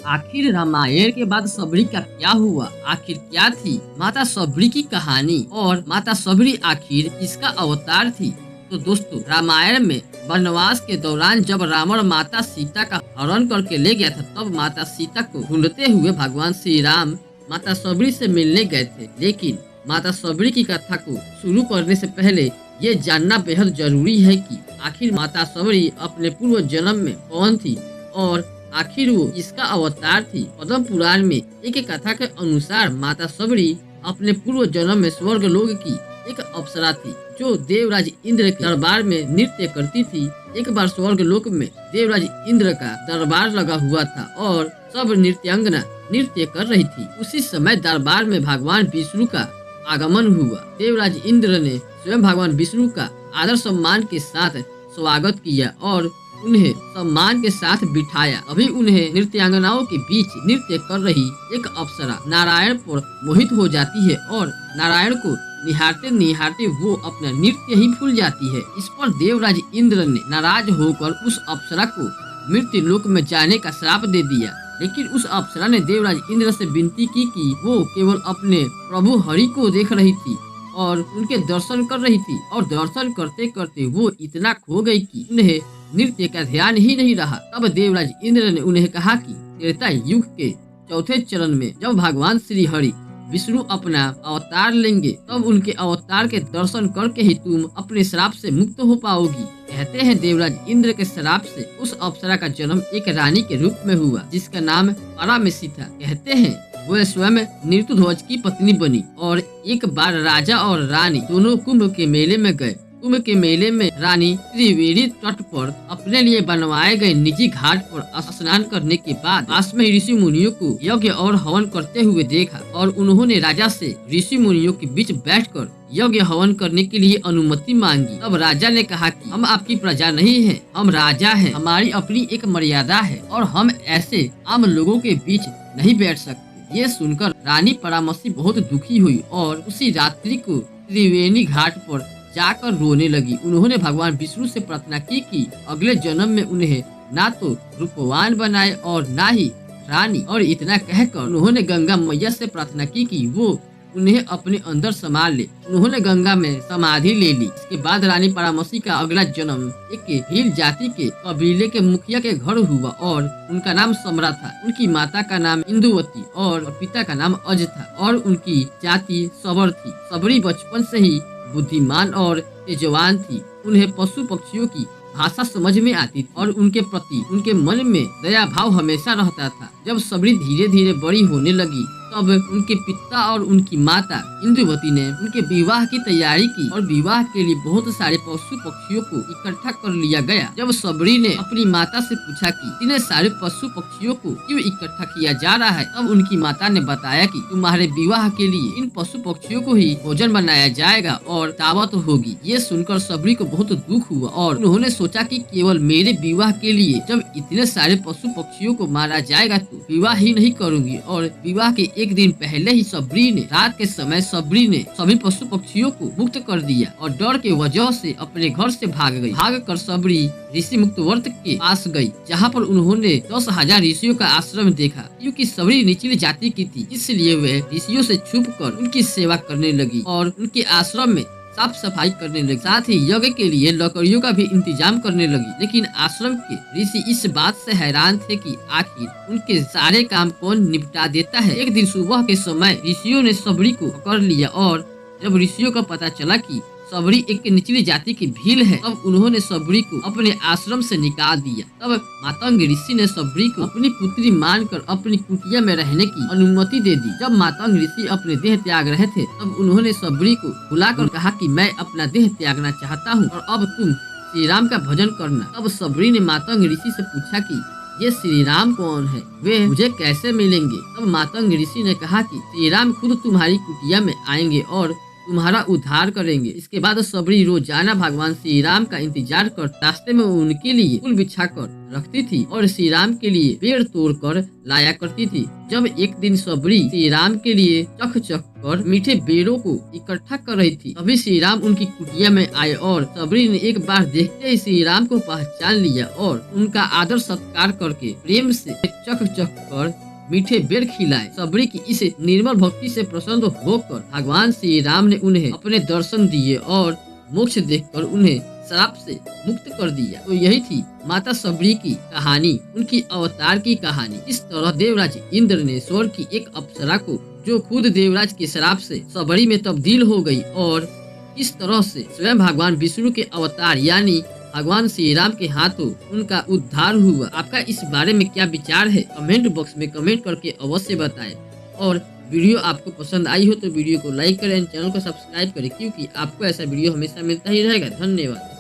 आखिर रामायण के बाद सबरी का क्या हुआ? आखिर क्या थी माता सबरी की कहानी और माता सबरी आखिर किसका अवतार थी? तो दोस्तों, रामायण में वनवास के दौरान जब रावण माता सीता का हरण करके ले गया था, तब माता सीता को ढूंढते हुए भगवान श्री राम माता सबरी से मिलने गए थे। लेकिन माता सबरी की कथा को शुरू करने से पहले ये जानना बेहद जरूरी है कि आखिर माता सबरी अपने पूर्व जन्म में कौन थी और आखिर वो इसका अवतार थी। पद्म पुराण में एक कथा के अनुसार माता सबरी अपने पूर्व जन्म में स्वर्ग लोक की एक अप्सरा थी जो देवराज इंद्र के दरबार में नृत्य करती थी। एक बार स्वर्ग लोक में देवराज इंद्र का दरबार लगा हुआ था और सब नृत्यांगना नृत्य कर रही थी। उसी समय दरबार में भगवान विष्णु का आगमन हुआ। देवराज इंद्र ने स्वयं भगवान विष्णु का आदर सम्मान के साथ स्वागत किया और उन्हें सम्मान के साथ बिठाया। अभी उन्हें नृत्यांगनाओं के बीच नृत्य कर रही एक अप्सरा नारायण पर मोहित हो जाती है और नारायण को निहारते निहारते वो अपना नृत्य ही भूल जाती है। इस पर देवराज इंद्र ने नाराज होकर उस अप्सरा को मृत्यु लोक में जाने का श्राप दे दिया। लेकिन उस अप्सरा ने देवराज इंद्र से विनती की कि वो केवल अपने प्रभु हरि को देख रही थी और उनके दर्शन कर रही थी, और दर्शन करते करते वो इतना खो गई कि उन्हें नृत्य का ध्यान ही नहीं रहा। तब देवराज इंद्र ने उन्हें कहा कि त्रेता युग के चौथे चरण में जब भगवान श्री हरि विष्णु अपना अवतार लेंगे, तब उनके अवतार के दर्शन करके ही तुम अपने श्राप से मुक्त हो पाओगी। कहते हैं देवराज इंद्र के श्राप से उस अप्सरा का जन्म एक रानी के रूप में हुआ जिसका नाम पारामेसी था। कहते हैं वह स्वयं नीतुध्वज की पत्नी बनी और एक बार राजा और रानी दोनों कुंभ के मेले में गए। कुंभ के मेले में रानी त्रिवेणी तट पर अपने लिए बनवाए गए निजी घाट पर स्नान करने के बाद पास में ऋषि मुनियों को यज्ञ और हवन करते हुए देखा और उन्होंने राजा से ऋषि मुनियों के बीच बैठकर यज्ञ हवन करने के लिए अनुमति मांगी। तब राजा ने कहा कि हम आपकी प्रजा नहीं हैं, हम राजा हैं, हमारी अपनी एक मर्यादा है और हम ऐसे आम लोगों के बीच नहीं बैठ सकते। ये सुनकर रानी परामसी बहुत दुखी हुई और उसी रात्रि को त्रिवेणी घाट पर जाकर रोने लगी। उन्होंने भगवान विष्णु से प्रार्थना की कि अगले जन्म में उन्हें ना तो रूपवान बनाए और ना ही रानी, और इतना कहकर उन्होंने गंगा मैया से प्रार्थना की कि वो उन्हें अपने अंदर संभाल ले। उन्होंने गंगा में समाधि ले ली। इसके बाद रानी परामसी का अगला जन्म एक भील जाति के कबीले के मुखिया के घर हुआ और उनका नाम समरा था। उनकी माता का नाम इंदुवती और पिता का नाम अज था और उनकी जाति सबर थी। सबरी बचपन से ही बुद्धिमान और तेजवान थी। उन्हें पशु पक्षियों की भाषा समझ में आती थी और उनके प्रति उनके मन में दया भाव हमेशा रहता था। जब सबरी धीरे धीरे बड़ी होने लगी, तब उनके पिता और उनकी माता इंदुवती ने उनके विवाह की तैयारी की और विवाह के लिए बहुत सारे पशु पक्षियों को इकट्ठा कर लिया गया। जब सबरी ने अपनी माता से पूछा कि इतने सारे पशु पक्षियों को क्यों इकट्ठा किया जा रहा है, तब उनकी माता ने बताया कि तुम्हारे विवाह के लिए इन पशु पक्षियों को ही भोजन बनाया जाएगा और दावत होगी। ये सुनकर सबरी को बहुत दुख हुआ और उन्होंने सोचा कि केवल मेरे विवाह के लिए जब इतने सारे पशु पक्षियों को मारा जाएगा तो विवाह ही नहीं करूंगी। और विवाह के एक दिन पहले ही सबरी ने रात के समय सबरी ने सभी पशु पक्षियों को मुक्त कर दिया और डर के वजह से अपने घर से भाग गई। भागकर सबरी ऋषि मुक्तवर्त के पास गई, जहाँ पर उन्होंने 10,000 ऋषियों का आश्रम देखा। क्योंकि सबरी निचली जाति की थी, इसलिए वह ऋषियों से छुपकर उनकी सेवा करने लगी और उनके आश्रम में साफ सफाई करने लगी। साथ ही यज्ञ के लिए लकड़ियों का भी इंतजाम करने लगी। लेकिन आश्रम के ऋषि इस बात से हैरान थे कि आखिर उनके सारे काम कौन निपटा देता है। एक दिन सुबह के समय ऋषियों ने सबरी को पकड़ लिया और जब ऋषियों को पता चला कि सबरी एक निचली जाति की भील है, तब उन्होंने सबरी को अपने आश्रम से निकाल दिया। तब मातंग ऋषि ने सबरी को अपनी पुत्री मानकर अपनी कुटिया में रहने की अनुमति दे दी। जब मातंग ऋषि अपने देह त्याग रहे थे, तब उन्होंने सबरी को बुलाकर कहा कि मैं अपना देह त्यागना चाहता हूँ और अब तुम श्री राम का भजन करना। तब सबरी ने मातंग ऋषि से पूछा कि ये श्री राम कौन है, वे मुझे कैसे मिलेंगे। तब मातंग ऋषि ने कहा कि श्री राम खुद तुम्हारी कुटिया में आएंगे और तुम्हारा उद्धार करेंगे। इसके बाद सबरी रोजाना भगवान श्री राम का इंतजार कर रास्ते में उनके लिए पुल बिछा कर रखती थी और श्री राम के लिए पेड़ तोड़ कर लाया करती थी। जब एक दिन सबरी श्री राम के लिए चख चख कर मीठे बेरों को इकट्ठा कर रही थी, तभी श्री राम उनकी कुटिया में आए और सबरी ने एक बार देखते ही श्री राम को पहचान लिया और उनका आदर सत्कार करके प्रेम से चख चख कर मीठे बेर खिलाए। सबरी की इस निर्मल भक्ति से प्रसन्न होकर भगवान श्री राम ने उन्हें अपने दर्शन दिए और मोक्ष देकर उन्हें श्राप से मुक्त कर दिया। तो यही थी माता सबरी की कहानी, उनकी अवतार की कहानी। इस तरह देवराज इंद्र ने स्वर्ग की एक अप्सरा को, जो खुद देवराज के श्राप से सबरी में तब्दील हो गई, और इस तरह से स्वयं भगवान विष्णु के अवतार यानी भगवान श्री राम के हाथों उनका उद्धार हुआ। आपका इस बारे में क्या विचार है? कमेंट बॉक्स में कमेंट करके अवश्य बताएं। और वीडियो आपको पसंद आई हो तो वीडियो को लाइक करें, चैनल को सब्सक्राइब करें, क्योंकि आपको ऐसा वीडियो हमेशा मिलता ही रहेगा। धन्यवाद।